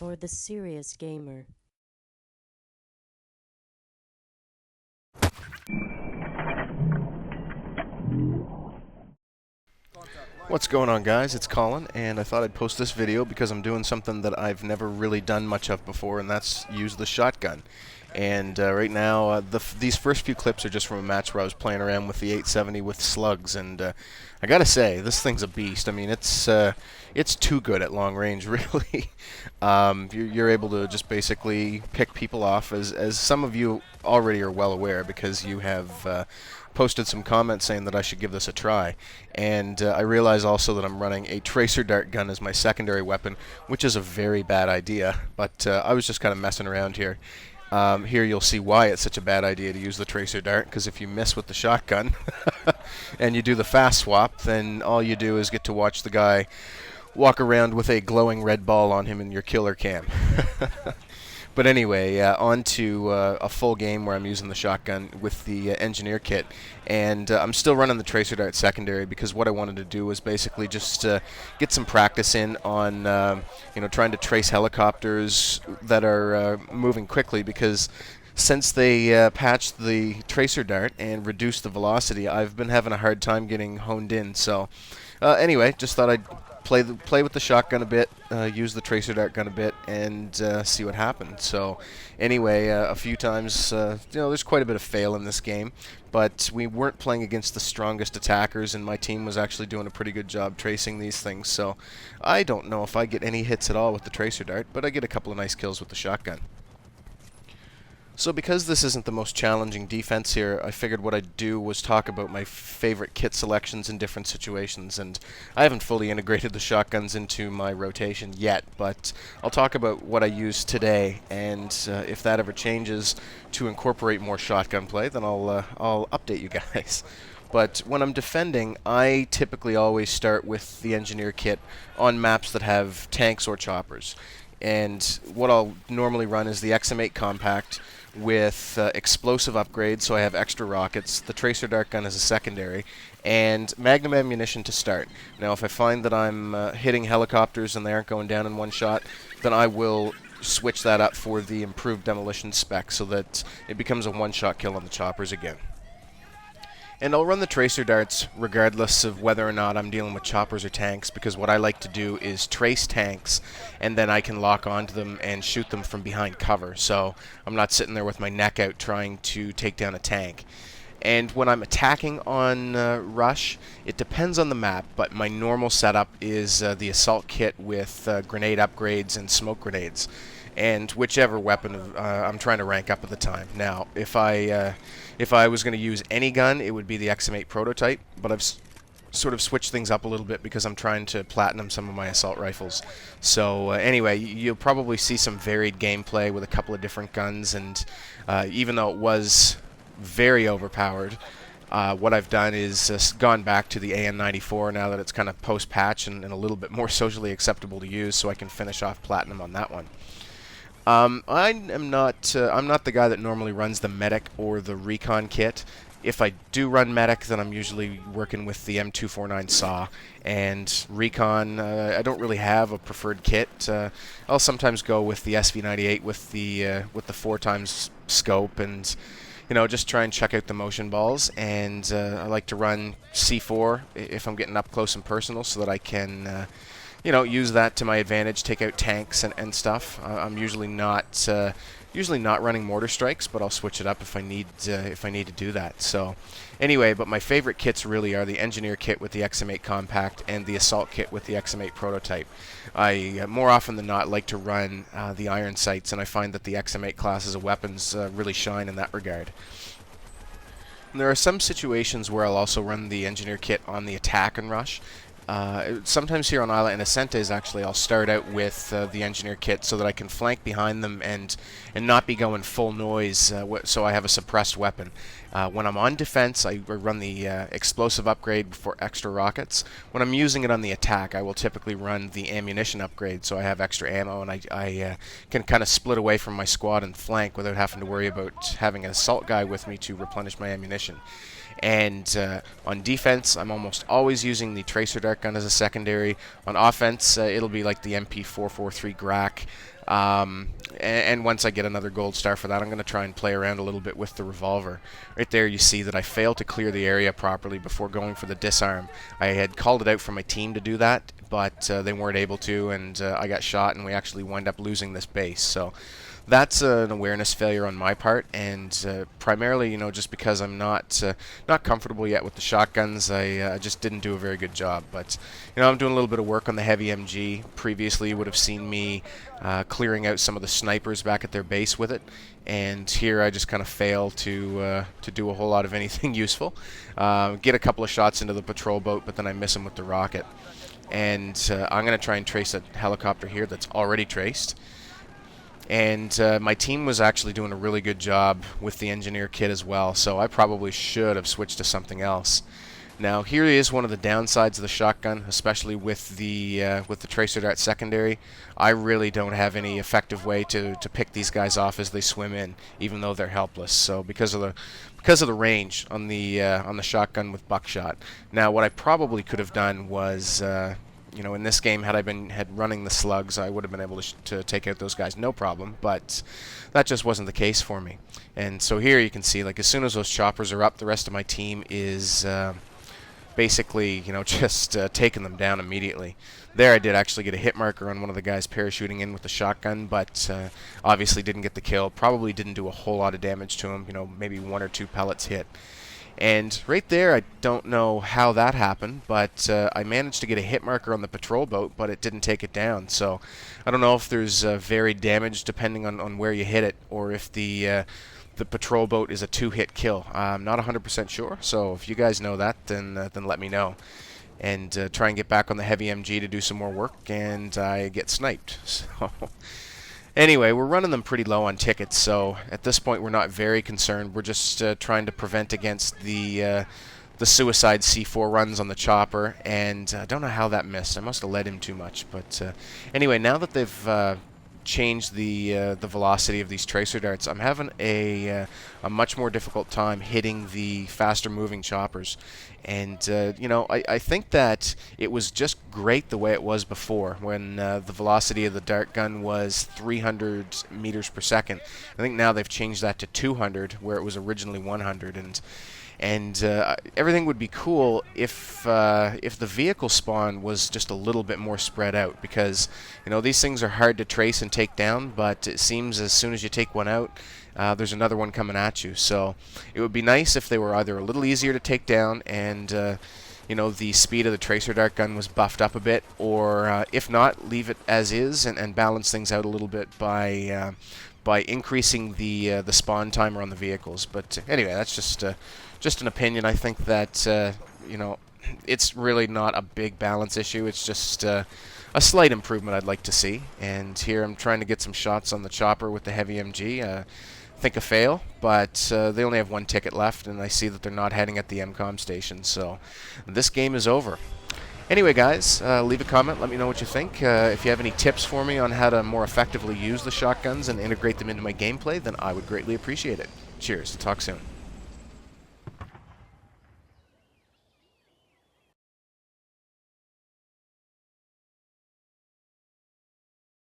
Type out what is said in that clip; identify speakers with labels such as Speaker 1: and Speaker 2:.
Speaker 1: for the serious gamer.
Speaker 2: What's going on, guys? It's Colin, and I thought I'd post this video because I'm doing something that I've never really done much of before, and that's use the shotgun. And right now, these first few clips are just from a match where I was playing around with the 870 with slugs, and I gotta say, this thing's a beast. I mean, it's too good at long range, really. You're able to just basically pick people off, as some of you already are well aware, because you have posted some comments saying that I should give this a try. And I realize also that I'm running a tracer dart gun as my secondary weapon, which is a very bad idea, but I was just kind of messing around here. Here you'll see why it's such a bad idea to use the tracer dart, because if you miss with the shotgun and you do the fast swap, then all you do is get to watch the guy walk around with a glowing red ball on him in your killer cam. But anyway, on to a full game where I'm using the shotgun with the engineer kit, and I'm still running the tracer dart secondary because what I wanted to do was basically just get some practice in on trying to trace helicopters that are moving quickly, because since they patched the tracer dart and reduced the velocity, I've been having a hard time getting honed in. So anyway, just thought I'd play with the shotgun a bit, use the tracer dart gun a bit, and see what happens. So anyway, a few times, there's quite a bit of fail in this game, but we weren't playing against the strongest attackers, and my team was actually doing a pretty good job tracing these things. So I don't know if I get any hits at all with the tracer dart, but I get a couple of nice kills with the shotgun. So because this isn't the most challenging defense here, I figured what I'd do was talk about my favorite kit selections in different situations, and I haven't fully integrated the shotguns into my rotation yet, but I'll talk about what I use today, and if that ever changes to incorporate more shotgun play, then I'll update you guys. But when I'm defending, I typically always start with the engineer kit on maps that have tanks or choppers. And what I'll normally run is the XM8 compact with explosive upgrades, so I have extra rockets, the tracer dart gun as a secondary, and magnum ammunition to start. Now if I find that I'm hitting helicopters and they aren't going down in one shot, then I will switch that up for the improved demolition spec so that it becomes a one-shot kill on the choppers again. And I'll run the tracer darts regardless of whether or not I'm dealing with choppers or tanks, because what I like to do is trace tanks, and then I can lock onto them and shoot them from behind cover. So I'm not sitting there with my neck out trying to take down a tank. And when I'm attacking on Rush, it depends on the map, but my normal setup is the assault kit with grenade upgrades and smoke grenades, and whichever weapon I'm trying to rank up at the time. Now, if I was going to use any gun, it would be the XM8 prototype, but I've sort of switched things up a little bit because I'm trying to platinum some of my assault rifles. So anyway, you'll probably see some varied gameplay with a couple of different guns, and even though it was very overpowered, what I've done is gone back to the AN94 now that it's kind of post-patch and a little bit more socially acceptable to use, so I can finish off platinum on that one. I'm not the guy that normally runs the medic or the recon kit. If I do run medic, then I'm usually working with the M249 saw, and recon, I don't really have a preferred kit. I'll sometimes go with the SV98 with the 4x scope, and just try and check out the motion balls. And I like to run C4 if I'm getting up close and personal, so that I can use that to my advantage, take out tanks and stuff. I'm usually not running mortar strikes, but I'll switch it up if I need to do that. So anyway, but my favorite kits really are the engineer kit with the XM8 compact and the assault kit with the XM8 prototype. I more often than not like to run the iron sights, and I find that the XM8 classes of weapons really shine in that regard. And there are some situations where I'll also run the engineer kit on the attack and rush. Sometimes here on Isla and Ascentes, actually, I'll start out with the engineer kit so that I can flank behind them and not be going full noise, so I have a suppressed weapon. When I'm on defense, I run the explosive upgrade for extra rockets. When I'm using it on the attack, I will typically run the ammunition upgrade, so I have extra ammo, and I can kind of split away from my squad and flank without having to worry about having an assault guy with me to replenish my ammunition. And on defense, I'm almost always using the tracer dart gun as a secondary. On offense, it'll be like the MP443 Grack. And once I get another gold star for that, I'm going to try and play around a little bit with the revolver. Right there you see that I failed to clear the area properly before going for the disarm. I had called it out for my team to do that, but they weren't able to, and I got shot, and we actually wind up losing this base. So that's an awareness failure on my part, and primarily, just because I'm not comfortable yet with the shotguns, I just didn't do a very good job. But I'm doing a little bit of work on the heavy MG. Previously, you would have seen me clearing out some of the snipers back at their base with it, and here I just kind of fail to do a whole lot of anything useful. Get a couple of shots into the patrol boat, but then I miss them with the rocket. And I'm going to try and trace a helicopter here that's already traced. And my team was actually doing a really good job with the engineer kit as well, so I probably should have switched to something else. Now here is one of the downsides of the shotgun, especially with the tracer dart secondary. I really don't have any effective way to pick these guys off as they swim in, even though they're helpless. So because of the range on the shotgun with buckshot. Now what I probably could have done was in this game, had I had running the slugs, I would have been able to take out those guys, no problem. But that just wasn't the case for me. And so here you can see, like, as soon as those choppers are up, the rest of my team is basically, just taking them down immediately. There I did actually get a hit marker on one of the guys parachuting in with the shotgun, but obviously didn't get the kill. Probably didn't do a whole lot of damage to him. Maybe 1 or 2 pellets hit. And right there, I don't know how that happened, but I managed to get a hit marker on the patrol boat, but it didn't take it down. So I don't know if there's varied damage depending on where you hit it, or if the patrol boat is a 2-hit kill. I'm not 100% sure, so if you guys know that, then let me know. And try and get back on the heavy MG to do some more work, and I get sniped. So anyway, we're running them pretty low on tickets, so at this point we're not very concerned. We're just trying to prevent against the suicide C4 runs on the chopper, and I don't know how that missed. I must have led him too much. But anyway, now that they've changed the velocity of these tracer darts, I'm having a much more difficult time hitting the faster moving choppers. And I think that it was just great the way it was before, when the velocity of the dart gun was 300 meters per second. I think now they've changed that to 200, where it was originally 100. And everything would be cool if the vehicle spawn was just a little bit more spread out, because these things are hard to trace and take down, but it seems as soon as you take one out, there's another one coming at you. So it would be nice if they were either a little easier to take down, and the speed of the tracer dart gun was buffed up a bit, or if not, leave it as is and balance things out a little bit by increasing the spawn timer on the vehicles. But anyway, that's just an opinion. I think that it's really not a big balance issue. It's just a slight improvement I'd like to see. And here I'm trying to get some shots on the chopper with the heavy MG. I think a fail, but they only have 1 ticket left, and I see that they're not heading at the MCOM station. So this game is over. Anyway, guys, leave a comment. Let me know what you think. If you have any tips for me on how to more effectively use the shotguns and integrate them into my gameplay, then I would greatly appreciate it. Cheers. Talk soon.